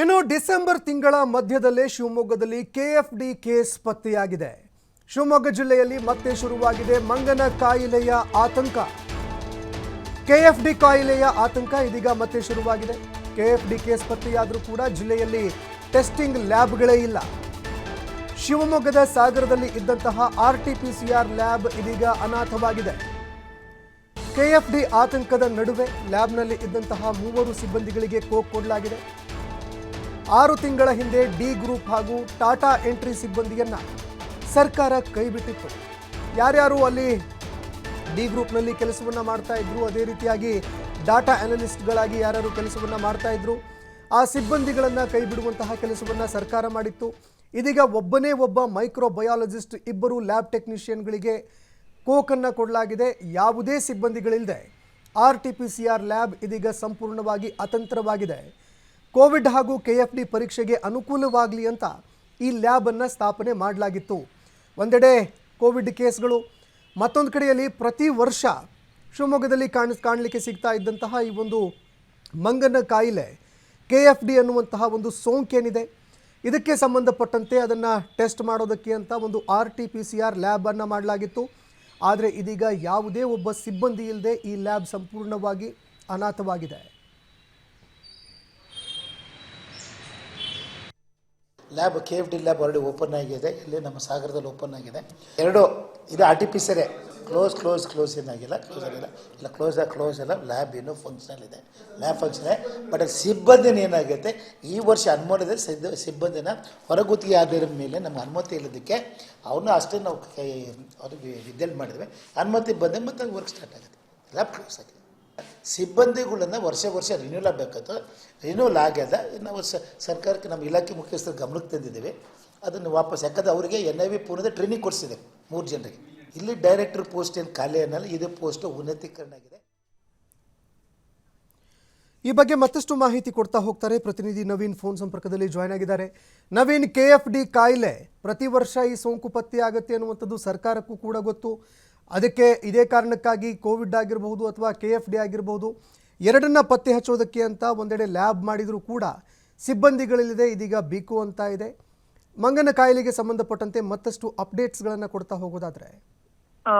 ಇನ್ನು ಡಿಸೆಂಬರ್ ತಿಂಗಳ ಮಧ್ಯದಲ್ಲೇ ಶಿವಮೊಗ್ಗದಲ್ಲಿ ಕೆಎಫ್ಡಿ ಕೇಸ್ ಪತ್ತೆಯಾಗಿದೆ. ಶಿವಮೊಗ್ಗ ಜಿಲ್ಲೆಯಲ್ಲಿ ಮತ್ತೆ ಶುರುವಾಗಿದೆ ಮಂಗನ ಕಾಯಿಲೆಯ ಆತಂಕ. ಕೆಎಫ್ಡಿ ಕಾಯಿಲೆಯ ಆತಂಕ ಇದೀಗ ಮತ್ತೆ ಶುರುವಾಗಿದೆ. ಕೆಎಫ್ಡಿ ಕೇಸ್ ಪತ್ತೆಯಾದರೂ ಕೂಡ ಜಿಲ್ಲೆಯಲ್ಲಿ ಟೆಸ್ಟಿಂಗ್ ಲ್ಯಾಬ್ಗಳೇ ಇಲ್ಲ. ಶಿವಮೊಗ್ಗದ ಸಾಗರದಲ್ಲಿ ಇದ್ದಂತಹ RT-PCR ಲ್ಯಾಬ್ ಇದೀಗ ಅನಾಥವಾಗಿದೆ. ಕೆಎಫ್ಡಿ ಆತಂಕದ ನಡುವೆ ಲ್ಯಾಬ್ನಲ್ಲಿ ಇದ್ದಂತಹ 3 ಸಿಬ್ಬಂದಿಗಳಿಗೆ ಕೋಕ್ ಕೊಡಲಾಗಿದೆ. 6 ತಿಂಗಳ ಹಿಂದೆ ಡಿ ಗ್ರೂಪ್ ಹಾಗೂ ಟಾಟಾ ಎಂಟ್ರಿ ಸಿಬ್ಬಂದಿಯನ್ನ ಸರ್ಕಾರ ಕೈಬಿಟ್ಟಿತ್ತು. ಯಾರ್ಯಾರು ಅಲ್ಲಿ ಡಿ ಗ್ರೂಪ್ನಲ್ಲಿ ಕೆಲಸವನ್ನ ಮಾಡ್ತಾ ಇದ್ರು, ಅದೇ ರೀತಿಯಾಗಿ ಡಾಟಾ ಅನಲಿಸ್ಟ್ಗಳಾಗಿ ಯಾರ್ಯಾರು ಕೆಲಸವನ್ನ ಮಾಡ್ತಾ ಇದ್ರು, ಆ ಸಿಬ್ಬಂದಿಗಳನ್ನ ಕೈ ಬಿಡುವಂತಹ ಕೆಲಸವನ್ನ ಸರ್ಕಾರ ಮಾಡಿತ್ತು. ಇದೀಗ ಒಬ್ಬ ಮೈಕ್ರೋಬಯಾಲಜಿಸ್ಟ್, 2 ಲ್ಯಾಬ್ ಟೆಕ್ನಿಷಿಯನ್ಗಳಿಗೆ ಕೋಕನ್ನು ಕೊಡಲಾಗಿದೆ. ಯಾವುದೇ ಸಿಬ್ಬಂದಿಗಳಿಲ್ಲದೆ RT-PCR ಲ್ಯಾಬ್ ಇದೀಗ ಸಂಪೂರ್ಣವಾಗಿ ಅತಂತ್ರವಾಗಿದೆ. ಕೋವಿಡ್ ಹಾಗೂ ಕೆಎಫ್ಡಿ ಪರೀಕ್ಷೆಗೆ ಅನುಕೂಲವಾಗಲಿ ಅಂತ ಈ ಲ್ಯಾಬನ್ನು ಸ್ಥಾಪನೆ ಮಾಡಲಾಗಿತ್ತು. ಒಂದೆಡೆ ಕೋವಿಡ್ ಕೇಸ್ಗಳು, ಮತ್ತೊಂದು ಕಡೆಯಲ್ಲಿ ಪ್ರತಿ ವರ್ಷ ಶಿವಮೊಗ್ಗದಲ್ಲಿ ಕಾಣಲಿಕ್ಕೆ ಸಿಗ್ತಾ ಇದ್ದಂತಹ ಈ ಒಂದು ಮಂಗನ ಕಾಯಿಲೆ ಕೆಎಫ್ಡಿ ಅನ್ನುವಂತಹ ಒಂದು ಸೋಂಕೇನಿದೆ, ಇದಕ್ಕೆ ಸಂಬಂಧಪಟ್ಟಂತೆ ಅದನ್ನು ಟೆಸ್ಟ್ ಮಾಡೋದಕ್ಕೆ ಅಂತ ಒಂದು RT-PCR ಲ್ಯಾಬನ್ನು ಮಾಡಲಾಗಿತ್ತು. ಆದರೆ ಇದೀಗ ಯಾವುದೇ ಒಬ್ಬ ಸಿಬ್ಬಂದಿ ಇಲ್ಲದೆ ಈ ಲ್ಯಾಬ್ ಸಂಪೂರ್ಣವಾಗಿ ಅನಾಥವಾಗಿದೆ. Lab KFD lab already open ಆಗಿದೆ. ಇಲ್ಲಿ ನಮ್ಮ ಸಾಗರದಲ್ಲಿ ಓಪನ್ ಆಗಿದೆ. ಇದು RT-PCR ಕ್ಲೋಸ್ ಏನಾಗಿಲ್ಲ, ಕ್ಲೋಸ್ ಇಲ್ಲ. ಲ್ಯಾಬ್ ಏನೋ ಫಂಕ್ಷನಲ್ ಇದೆ, ಲ್ಯಾಬ್ ಫಂಕ್ಷನ್ ಇದೆ. ಬಟ್ ಸಿಬ್ಬಂದಿನ ಏನಾಗುತ್ತೆ, ಈ ವರ್ಷ ಅನುಮೋದಿತ ಸಿಬ್ಬಂದಿನ ಹೊರಗುತ್ತಿಗೆ ಆಧಾರದ ಮೇಲೆ ನಮ್ಗೆ ಅನುಮತಿ ಇಲ್ಲದಕ್ಕೆ ಅವನ್ನ ಅಷ್ಟೇ ನಾವು ಅವ್ರಿಗೆ ವಿದ್ಯಾರ್ಥಿ ಮಾಡಿದ್ವಿ. ಅನುಮತಿ ಬಂದೆ ಮತ್ತು ವರ್ಕ್ ಸ್ಟಾರ್ಟ್ ಆಗುತ್ತೆ. ಲ್ಯಾಬ್ ಕ್ಲೋಸ್ ಆಗಿದೆ. ಸಿಬ್ಬಂದಿಗಳನ್ನು ವರ್ಷ ರಿನ್ಯೂಲ್ ಆಗಬೇಕಾಯ್ತು. ರಿನ್ಯೂಲ್ ಆಗ್ಯದ. ನಾವು ಸರ್ಕಾರಕ್ಕೆ ನಮ್ಮ ಇಲಾಖೆ ಮುಖ್ಯಸ್ಥರ ಗಮನಕ್ಕೆ ತಂದಿದ್ದೀವಿ. ಅದನ್ನು ವಾಪಸ್, ಯಾಕಂದರೆ ಅವರಿಗೆ NIV ಪೂರ್ಣದ ಟ್ರೈನಿಂಗ್ ಕೊಡಿಸಿದೆ 3 ಜನರಿಗೆ. ಇಲ್ಲಿ ಡೈರೆಕ್ಟರ್ ಪೋಸ್ಟ್ ಏನು ಖಾಲಿ ಅನ್ನಲ್ಲ, ಇದು ಪೋಸ್ಟ್ ಉನ್ನತೀಕರಣ ಆಗಿದೆ. ಈ ಬಗ್ಗೆ ಮತ್ತಷ್ಟು ಮಾಹಿತಿ ಕೊಡ್ತಾ ಹೋಗ್ತಾರೆ ಪ್ರತಿನಿಧಿ ನವೀನ್ ಫೋನ್ ಸಂಪರ್ಕದಲ್ಲಿ ಜಾಯ್ನ್ ಆಗಿದ್ದಾರೆ. ನವೀನ್, KFD ಕಾಯಿಲೆ ಪ್ರತಿ ವರ್ಷ ಈ ಸೋಂಕು ಪತ್ತೆಯಾಗುತ್ತೆ ಅನ್ನುವಂಥದ್ದು ಸರ್ಕಾರಕ್ಕೂ ಕೂಡ ಗೊತ್ತು. ಅದಕ್ಕೆ ಇದೇ ಕಾರಣಕ್ಕಾಗಿ ಕೋವಿಡ್ ಆಗಿರಬಹುದು ಅಥವಾ KFD ಆಗಿರಬಹುದು, ಎರಡನ್ನ ಪತ್ತೆ ಹಚ್ಚೋದಕ್ಕೆ ಅಂತ ಒಂದೆಡೆ ಲ್ಯಾಬ್ ಮಾಡಿದರೂ ಕೂಡ ಸಿಬ್ಬಂದಿಗಳಿಲ್ಲದೆ ಇದೀಗ ಬೀಕು ಅಂತ ಇದೆ. ಮಂಗನ ಕಾಯಿಲೆಗೆ ಸಂಬಂಧಪಟ್ಟಂತೆ ಮತ್ತಷ್ಟು ಅಪ್ಡೇಟ್ಸ್ಗಳನ್ನು ಕೊಡ್ತಾ ಹೋಗೋದಾದ್ರೆ.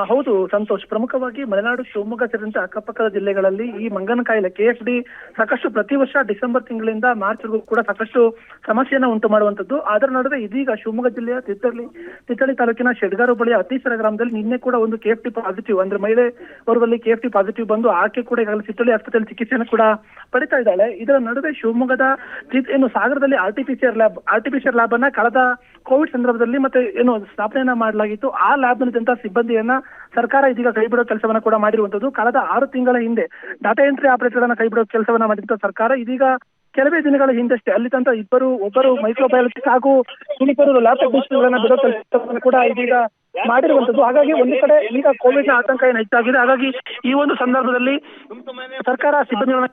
ಹೌದು ಸಂತೋಷ್, ಪ್ರಮುಖವಾಗಿ ಮಲೆನಾಡು, ಶಿವಮೊಗ್ಗ ಸೇರಿದಂತೆ ಅಕ್ಕಪಕ್ಕದ ಜಿಲ್ಲೆಗಳಲ್ಲಿ ಈ ಮಂಗನ ಕಾಯಿಲೆ KFD ಸಾಕಷ್ಟು ಪ್ರತಿ ವರ್ಷ ಡಿಸೆಂಬರ್ ತಿಂಗಳಿಂದ ಮಾರ್ಚ್ವರೆಗೂ ಕೂಡ ಸಾಕಷ್ಟು ಸಮಸ್ಯೆಯನ್ನ ಉಂಟು ಮಾಡುವಂತದ್ದು. ಅದರ ನಡುವೆ ಇದೀಗ ಶಿವಮೊಗ್ಗ ಜಿಲ್ಲೆಯ ತಿತ್ತಳ್ಳಿ ತಾಲೂಕಿನ ಶೆಡ್ಗಾರು ಬಳಿಯ ಅತೀಸರ ಗ್ರಾಮದಲ್ಲಿ ನಿನ್ನೆ ಕೂಡ ಒಂದು KFD ಪಾಸಿಟಿವ್, ಅಂದ್ರೆ ಮಹಿಳೆ ಅವರಲ್ಲಿ KFD ಪಾಸಿಟಿವ್ ಬಂದು ಆಕೆ ಕೂಡ ಈಗಾಗಲೇ ತಿತ್ತಳ್ಳಿ ಆಸ್ಪತ್ರೆಯಲ್ಲಿ ಚಿಕಿತ್ಸೆಯನ್ನು ಕೂಡ ಪಡಿತಾ ಇದ್ದಾಳೆ. ಇದರ ನಡುವೆ ಶಿವಮೊಗ್ಗದ ಸಾಗರದಲ್ಲಿ RT-PCR ಲ್ಯಾಬ್ ಅನ್ನ ಕಳೆದ ಕೋವಿಡ್ ಸಂದರ್ಭದಲ್ಲಿ ಮತ್ತೆ ಸ್ಥಾಪನೆಯನ್ನ ಮಾಡಲಾಗಿತ್ತು. ಆ ಲ್ಯಾಬ್ ನಲ್ಲಿದ್ದಂತಹ ಸಿಬ್ಬಂದಿಯನ್ನ ಸರ್ಕಾರ ಇದೀಗ ಕೈಬಿಡೋ ಕೆಲಸವನ್ನ ಕೂಡ ಮಾಡಿರುವಂತದ್ದು. ಕಳೆದ 6 ತಿಂಗಳ ಹಿಂದೆ ಡಾಟಾ ಎಂಟ್ರಿ ಆಪರೇಟರ್ ಅನ್ನ ಕೈಬಿಡೋ ಕೆಲಸವನ್ನ ಮಾಡಿದಂತ ಸರ್ಕಾರ ಇದೀಗ ಕೆಲವೇ ದಿನಗಳ ಹಿಂದಷ್ಟೇ ಅಲ್ಲಿದ್ದಂತ ಒಬ್ಬರು ಮೈಕ್ರೋಬಯಾಲಜಿಸ್ಟ್ ಹಾಗೂ ಇನ್ನಿಬ್ಬರು ಲ್ಯಾಬ್ ಟೆಕ್ನಿಷಿಯನ್ಗಳನ್ನ ಬಿಡೋ ಕೆಲಸವನ್ನು ಕೂಡ ಇದೀಗ ಮಾಡಿರುವಂತದ್ದು. ಹಾಗಾಗಿ ಒಂದು ಕಡೆ ಈಗ ಕೋವಿಡ್ ನ ಆತಂಕ ಏನು ಹೆಚ್ಚಾಗಿದೆ. ಹಾಗಾಗಿ ಈ ಒಂದು ಸಂದರ್ಭದಲ್ಲಿ ಸರ್ಕಾರ ಸಿಬ್ಬಂದಿಗಳನ್ನ